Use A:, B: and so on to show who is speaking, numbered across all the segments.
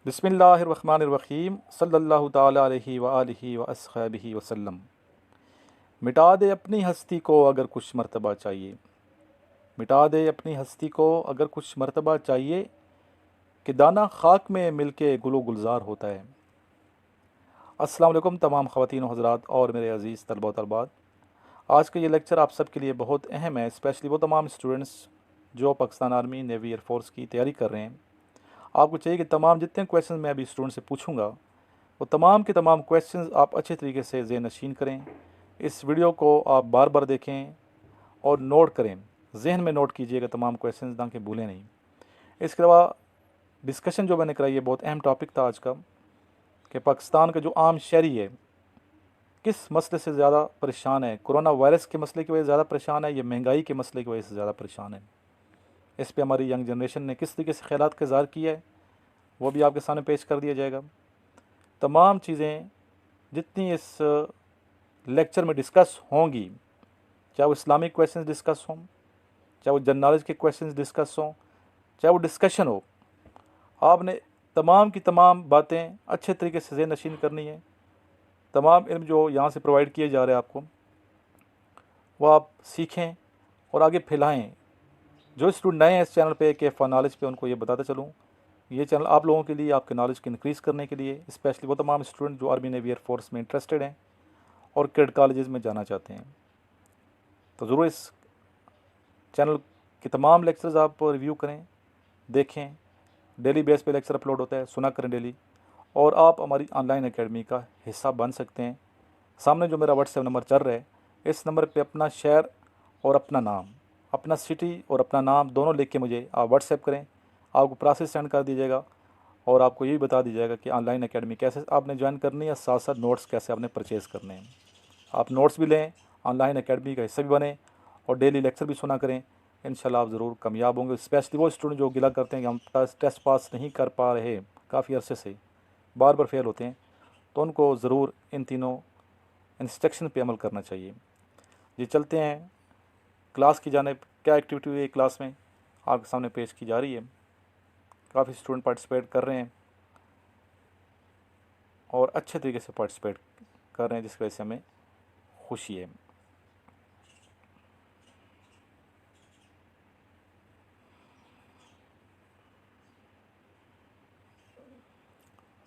A: बिस्मिल्लाहिर्रहमानिर्रहीम सल्लल्लाहु ताला अलैहि व आलिहि व अस्हाबिहि वसल्लम। मिटा दे अपनी हस्ती को अगर कुछ मर्तबा चाहिए, मिटा दे अपनी हस्ती को अगर कुछ मर्तबा चाहिए, कि दाना खाक में मिलके गुलो गुलजार होता है। अस्सलाम वालेकुम तमाम ख़वातीन और हज़रात और मेरे अज़ीज़ तलबा तलबात। आज का ये लेक्चर आप सब के लिए बहुत अहम है, स्पेशली वो तमाम स्टूडेंट्स जो पाकिस्तान आर्मी, नेवी, एयरफोर्स की तैयारी कर रहे हैं। आपको चाहिए कि तमाम जितने क्वेश्चन मैं अभी स्टूडेंट से पूछूंगा वो तमाम के तमाम क्वेश्चंस आप अच्छे तरीके से ज़हन नशीन करें। इस वीडियो को आप बार बार देखें और नोट करें, जहन में नोट कीजिएगा तमाम क्वेश्चंस ताकि भूलें नहीं। इसके अलावा डिस्कशन जो मैंने कराई है बहुत अहम टॉपिक था आज का, कि पाकिस्तान का जो आम शहरी है किस मसले से ज़्यादा परेशान है, कोरोना वायरस के मसले की वजह से ज़्यादा परेशान है या महंगाई के मसले की वजह से ज़्यादा परेशान है। इस पे हमारी यंग जनरेशन ने किस तरीके से ख़यालात का इज़हार किया है वो भी आपके सामने पेश कर दिया जाएगा। तमाम चीज़ें जितनी इस लेक्चर में डिस्कस होंगी, चाहे वो इस्लामिक क्वेश्चंस डिस्कस हों, चाहे वो जनरल नॉलेज के क्वेश्चंस डिस्कस हों, चाहे वो डिस्कशन हो, आपने तमाम की तमाम बातें अच्छे तरीके से ज़हन नशीन करनी है। तमाम इल्म जो यहाँ से प्रोवाइड किए जा रहे हैं आपको, वो आप सीखें और आगे फैलाएँ। जो स्टूडेंट नए हैं इस चैनल पे के नॉलेज पे, उनको ये बताता चलूँ, ये चैनल आप लोगों के लिए, आपके नॉलेज को इंक्रीज़ करने के लिए, स्पेशली वो तमाम स्टूडेंट जो आर्मी, नेवी, एयरफोर्स में इंटरेस्टेड हैं और कैडेट कॉलेजेस में जाना चाहते हैं, तो ज़रूर इस चैनल के तमाम लेक्चर्स आप रिव्यू करें, देखें। डेली बेस पे लेक्चर अपलोड होता है, सुना करें डेली। और आप हमारी ऑनलाइन एकेडमी का हिस्सा बन सकते हैं। सामने जो मेरा व्हाट्सएप नंबर चल रहा है, इस नंबर पर अपना शहर और अपना नाम, अपना सिटी और अपना नाम दोनों लिख के मुझे आप व्हाट्सएप करें। आपको प्रोसेस सेंड कर दीजिएगा और आपको ये भी बता दीजिएगा कि ऑनलाइन एकेडमी कैसे आपने ज्वाइन करनी है, साथ साथ नोट्स कैसे आपने परचेज़ करने हैं। आप नोट्स भी लें, ऑनलाइन एकेडमी का हिस्सा भी बने और डेली लेक्चर भी सुना करें। इंशाल्लाह आप ज़रूर कामयाब होंगे। स्पेशली वो स्टूडेंट जो गिला करते हैं कि हम टेस्ट पास नहीं कर पा रहे, काफ़ी अरसे से बार बार फेल होते हैं, तो उनको ज़रूर इन तीनों इंस्ट्रक्शन पे अमल करना चाहिए। जी चलते हैं क्लास की जानिब। क्या एक्टिविटी हुई है क्लास में आपके सामने पेश की जा रही है। काफ़ी स्टूडेंट पार्टिसिपेट कर रहे हैं और अच्छे तरीके से पार्टिसिपेट कर रहे हैं, जिसकी वजह से हमें खुशी है।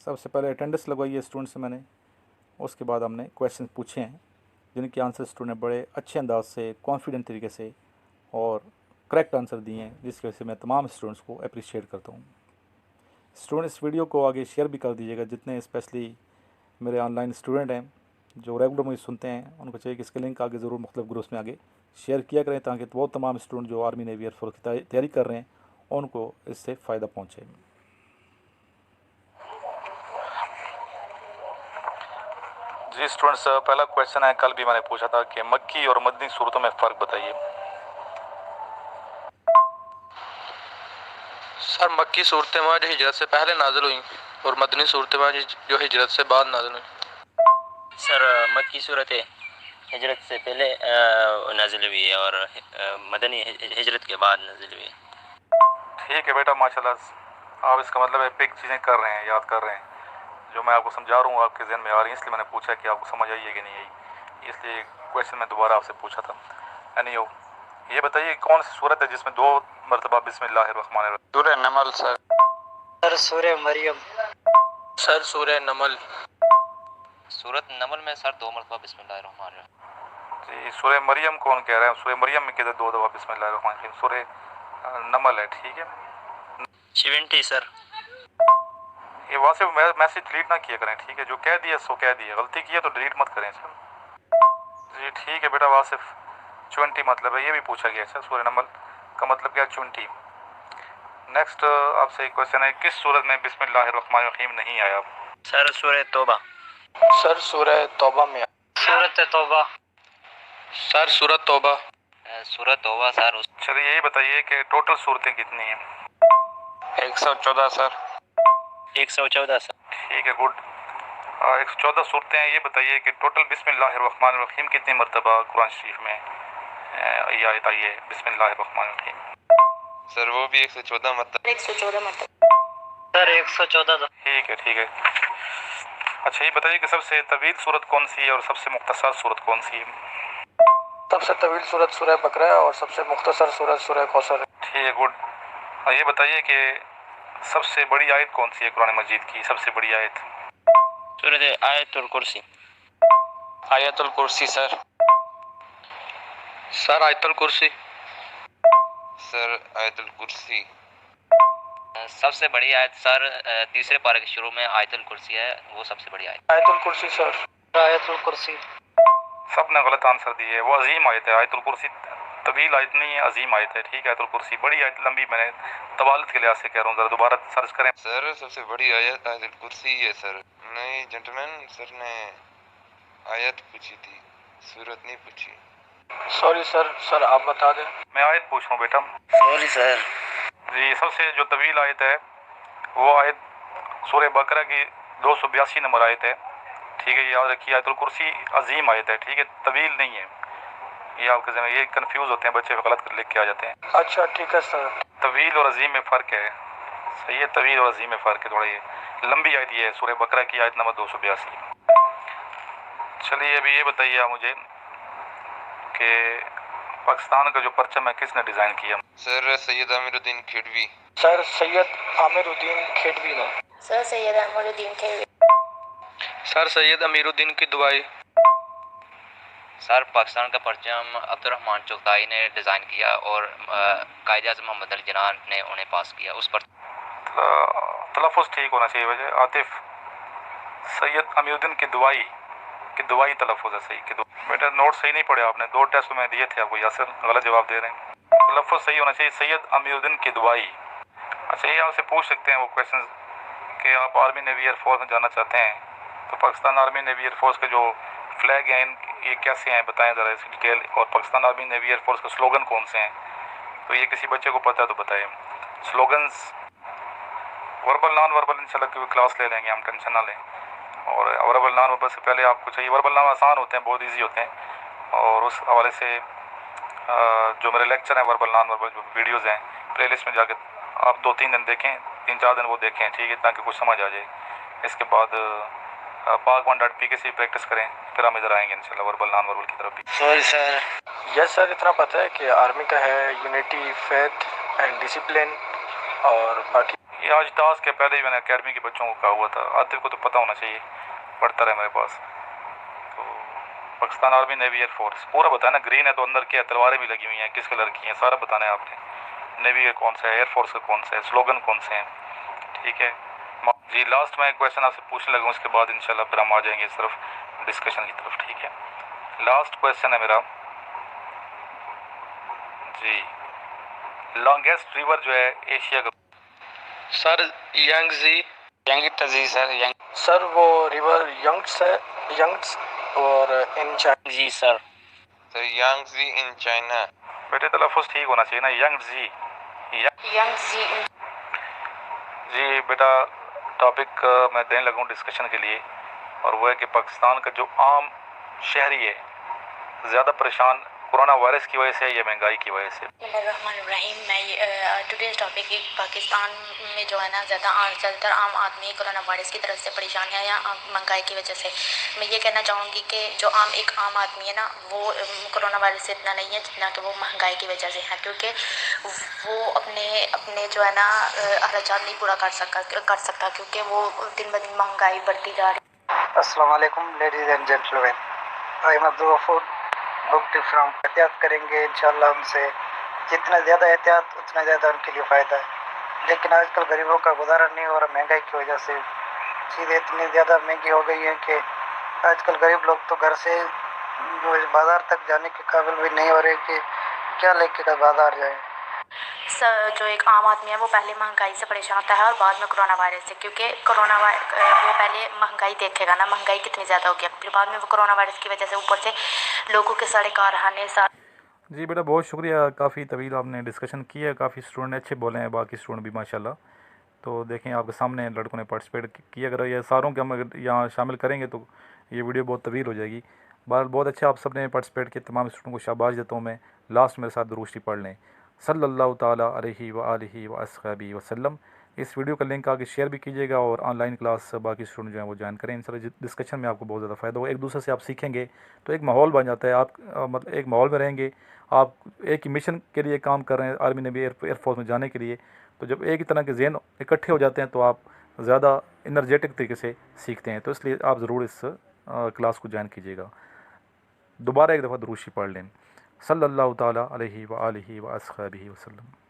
A: सबसे पहले अटेंडेंस लगवाई है स्टूडेंट से मैंने, उसके बाद हमने क्वेश्चन पूछे हैं जिनके आंसर स्टूडेंट ने बड़े अच्छे अंदाज से, कॉन्फिडेंट तरीके से और करेक्ट आंसर दिए हैं, जिसकी वजह से मैं तमाम स्टूडेंट्स को अप्रिशिएट करता हूँ। स्टूडेंट इस वीडियो को आगे शेयर भी कर दीजिएगा। जितने स्पेशली मेरे ऑनलाइन स्टूडेंट हैं जो रेगुलर मुझे सुनते हैं, उनको चाहिए कि इसके लिंक आगे ज़रूर मुख्तलिफ ग्रुप्स में आगे शेयर किया करें, ताकि वो तमाम स्टूडेंट जो आर्मी, नेवी, एयरफोर्स की तैयारी कर रहे हैं उनको इससे फ़ायदा पहुँचे। जी स्टूडेंट्स, पहला क्वेश्चन है, कल भी मैंने पूछा था कि मक्की और मदनी सूरतों में फ़र्क बताइए।
B: सर मक्की सूरतें वहाँ जो हिजरत से पहले नाजिल हुई और मदनी सूरतें वहाँ जो हिजरत से बाद नाजिल हुई।
C: सर मक्की सूरतें हिजरत से पहले नाजिल हुई है और मदनी हिजरत के बाद नाजिल हुई है।
A: ठीक है बेटा, माशाल्लाह आप इसका मतलब है पिक चीज़ें कर रहे हैं, याद कर रहे हैं। जो मैं आपको समझा रहा हूँ आपके जहन में आ रही है, इसलिए मैंने पूछा कि आपको समझ आई है कि नहीं आई, इसलिए क्वेश्चन मैं दोबारा आपसे पूछा था। यानी ये बताइए कौन सी सूरत है जिसमें 2 मरतबा बिस्मिल्लाहिर्रहमानिर्रहीम?
B: सूरह नमल सर।
C: सर सूरह मरियम।
B: सर सूरह नमल।
C: सूरत नमल में सर 2 मरतबा बिस्मिल्लाहिर्रहमानिर्रहीम।
A: जी सूरह मरियम कौन कह रहा है? सूरह मरियम में किधर 2 दफ़ा बिस्मिल्लाहिर्रहमानिर्रहीम? सूरह नमल है, ठीक है।
C: 70 सर।
A: ये वहाँ से मैसेज डिलीट ना किया करें, ठीक है। जो कह दिया सो कह दिया, गलती की है तो डिलीट मत करें सर। जी ठीक है बेटा, वासिफ 20 मतलब है, ये भी पूछा गया सर। सूरह नमल का मतलब क्या है? 20। नेक्स्ट आपसे एक क्वेश्चन है, किस सूरत में बिस्मिल्लाहिर्रहमानिर्रहीम नहीं आया?
C: सर सूरह तौबा।
B: सर सूरह तौबा में।
C: सूरत तौबा।
B: सर सूरत तौबा।
C: सूरत तौबा सर।
A: चलिए यही बताइए कि टोटल सूरतें कितनी हैं?
B: 114 सर।
C: 114 सर।
A: ठीक है, गुड। 114 सूरतें हैं। ये बताइए कि टोटल बिस्मिल्लाहिर्रहमानिर्रहीम कितनी मरतबा कुरान शरीफ में ये आयत आई है बिस्मिल्लाहिर्रहमानिर्रहीम?
B: सर वो भी 114 मरतबा।
C: 114 मरतबा। सर 114 था।
A: ठीक है। अच्छा ये बताइए कि सबसे तवील सूरत कौन सी है और सबसे मुख्तसर सूरत कौन सी है?
D: सबसे तवील सूरत सूरह बकरा है और सबसे मुख्तसर सूरत सूरह कौसर है।
A: ठीक है, गुड। और ये बताइए कि सबसे बड़ी आयत कौन सी है कुरान मजीद की? सबसे बड़ी आयत
C: सूरत आयतुल कुर्सी।
B: आयतुल कुर्सी सर आयतुल कुर्सी।
E: सर आयतुल कुर्सी।
C: सबसे बड़ी आयत सर तीसरे पारे के शुरू में आयतुल कुर्सी है, वो सबसे बड़ी आयत।
D: आयतुल कुर्सी सर। आयतुल कुर्सी।
A: सब ने गलत आंसर दिए है। वो अजीम आयत है। आयतुल कुर्सी तवील आयत नहीं है, अजीम आयत है। ठीक है, आयतुल कुर्सी बड़ी आयत, लंबी। मैंने तवालत के लिहाज से कह रहा हूँ, ज़रा दोबारा सर्च करें।
E: सर सबसे बड़ी आयत आयतुल कुर्सी है सर। नहीं जेंटलमैन, सर ने आयत पूछी थी, सूरत नहीं पूछी।
D: सॉरी सर आप बता दें।
A: मैं आयत पूछ रहा हूँ बेटा।
C: Sorry sir.
A: जी, सबसे जो तवील आयत है वो आयत सूरह बकरा की 282 नंबर आयत है। ठीक है, याद रखिए। आयतुल कुर्सी अजीम आयत है। ठीक है, तवील नहीं है। ये आपके ज़हन में ये कंफ्यूज होते हैं बच्चे, गलत कर लिख के आ जाते हैं।
D: अच्छा ठीक है सर।
A: तवील और अजीम में फ़र्क है। सही है, तवील और अजीम में फ़र्क है थोड़ा। ये लंबी आयत ये है, सूरह बकरा की आयत नंबर 282। चलिए अभी ये बताइए आप मुझे कि पाकिस्तान का जो परचम है किसने डिज़ाइन किया?
E: सर सैयद आमिरुद्दीन खिडवी।
D: सर सैयद आमिरुद्दीन खेडवी ने।
F: सर सैयद आमिरुद्दीन खेडवी।
B: सर सैयद अमीरुद्दीन की दुआई।
C: सर पाकिस्तान का परचम अब्दुर्रहमान चौथाई ने डिज़ाइन किया और कायदे आज़म मोहम्मद अली जिन्ना ने उन्हें पास किया। उस पर
A: तलफ़ुज़ ठीक होना चाहिए वजह आतिफ। सैयद अमीरुद्दीन की दुआई तलफ़ुज़ है सही। बेटा नोट सही नहीं पढ़े आपने, 2 टेस्ट में दिए थे आपको, यासर गलत जवाब दे रहे हैं। तलफ़ुज़ सही होना चाहिए, सैयद अमीरुद्दीन की दुआई। अच्छा ये आपसे पूछ सकते हैं वो क्वेश्चन कि आप आर्मी नेवी एयरफोर्स में जाना चाहते हैं, तो पाकिस्तान आर्मी नेवी एयरफोर्स के जो फ्लैग हैं ये कैसे हैं बताएं ज़रा इसकी डिटेल। और पाकिस्तान आर्मी नेवी एयरफोर्स के स्लोगन कौन से हैं, तो ये किसी बच्चे को पता है तो बताएं। स्लोगन्स वर्बल नॉन वर्बल इंशाल्लाह की क्लास ले लेंगे हम, टेंशन ना लें। और वर्बल नॉन वर्बल से पहले आपको चाहिए, वर्बल नाम आसान होते हैं, बहुत ईजी होते हैं। और उस हवाले से जो मेरे लेक्चर हैं वर्बल नॉन वर्बल जो वीडियोज़ हैं प्लेलिस्ट में जाके आप 2-3 दिन देखें, 3-4 दिन वो देखें। ठीक है, ताकि कुछ समझ आ जाए। इसके बाद Pak1.pk से प्रैक्टिस करें, फिर हम इधर आएंगे इंशाल्लाह वर्बल नॉन वर्बल की तरफ भी।
C: Sorry sir.
D: यस सर, इतना पता है कि आर्मी का है यूनिटी, फेथ एंड डिसिप्लिन और बाकी।
A: ये आज टास्क के पहले ही मैंने अकेडमी के बच्चों को कहा हुआ था, आतिफ को तो पता होना चाहिए, पढ़ता रहे मेरे पास। तो पाकिस्तान आर्मी नेवी एयरफोर्स पूरा बताना। ग्रीन है तो अंदर क्या तलवारें भी लगी हुई हैं, किस कलर की हैं, सारा बताना है आपने। नेवी का कौन सा है, एयरफोर्स का कौन सा है, स्लोगन कौन से हैं। ठीक है जी, लास्ट में एक क्वेश्चन आपसे पूछने लगा, उसके बाद इंशाल्लाह फिर हम आ जाएंगे इस तरफ डिस्कशन की तरफ। ठीक है, लास्ट क्वेश्चन है मेरा जी। लॉन्गेस्ट रिवर जो है एशिया का?
B: सर यंग
D: सर वो रिवर यंग्स है, यंग्स और इन चाइना।
C: जी sir.
E: Sir Yangtze in China.
A: बेटे तलफ़ुज़ ठीक होना चाहिए ना, यंगजी। जी बेटा, टॉपिक मैं देने लगा हूँ डिस्कशन के लिए, और वो है कि पाकिस्तान का जो आम शहरी है ज़्यादा परेशान कोरोना वायरस की वजह से या महंगाई की वजह से?
F: बिस्मिल्लाहिर्रहमानिर्रहीम। मैं टुडेज़ टॉपिक है पाकिस्तान में जो है ना ज़्यादातर आम आदमी कोरोना वायरस की तरफ से परेशान है या महंगाई की वजह से। मैं ये कहना चाहूँगी कि जो एक आम आदमी है ना वो कोरोना वायरस से इतना नहीं है जितना कि वो महंगाई की वजह से है, क्योंकि वो अपने जो है ना अखराजात नहीं पूरा कर सकता क्योंकि वो दिन ब दिन महंगाई बढ़ती जा रही है।
G: अस्सलाम वालेकुम ladies and gentleman, I am Abdul book from. एहतियात करेंगे इंशाल्लाह, उनसे जितना ज़्यादा एहतियात उतना ज़्यादा उनके लिए फ़ायदा है। लेकिन आजकल गरीबों का गुजारा नहीं हो रहा, महंगाई की वजह से चीज़ें इतनी ज़्यादा महंगी हो गई हैं कि आजकल गरीब लोग तो घर से बाज़ार तक जाने के काबिल भी नहीं हो रहे कि क्या लेके बाज़ार जाए।
F: जो एक आम आदमी है वो पहले महंगाई से परेशान होता है और बाद में कोरोना वायरस से, क्योंकि वो पहले महंगाई देखेगा ना, महंगाई कितनी ज़्यादा हो गया, फिर बाद में वो कोरोना वायरस की वजह से ऊपर से लोगों के सारे कारखाने
A: जी बेटा बहुत शुक्रिया, काफ़ी तवील आपने डिस्कशन किया, काफ़ी स्टूडेंट अच्छे बोले हैं, बाकी स्टूडेंट भी माशाल्लाह। तो देखें आपके सामने लड़कों ने पार्टिसिपेट किया, अगर ये सारों के हम अगर यहाँ शामिल करेंगे तो ये वीडियो बहुत तवील हो जाएगी। बहरहाल बहुत अच्छा आप सब ने पार्टिसिपेट किया, तमाम स्टूडेंट को शाबाश देता हूँ मैं। लास्ट मेरे साथ दुरूद शरीफ पढ़ लें, सल्लल्लाहु ताला अलैहि व आलिहि व अस्हबी वसल्लम। इस वीडियो का लिंक आगे शेयर भी कीजिएगा और ऑनलाइन क्लास बाकी स्टूडेंट जो हैं वो ज्वाइन करें। इंशाल्लाह डिस्कशन में आपको बहुत ज़्यादा फ़ायदा होगा, एक दूसरे से आप सीखेंगे तो एक माहौल बन जाता है। आप मतलब एक माहौल में रहेंगे, आप एक ही मिशन के लिए काम कर रहे हैं, आर्मी नेवी एयरफोर्स में जाने के लिए, तो जब एक ही तरह के ज़हन इकट्ठे हो जाते हैं तो आप ज़्यादा एनर्जेटिक तरीके से सीखते हैं। तो इसलिए आप ज़रूर इस क्लास को ज्वाइन कीजिएगा। दोबारा एक दफ़ा दुरूद शरीफ पढ़ लें। सल्लल्लाहु ताला अलैहि व आलिहि व अस्हाबिहि वसल्लम।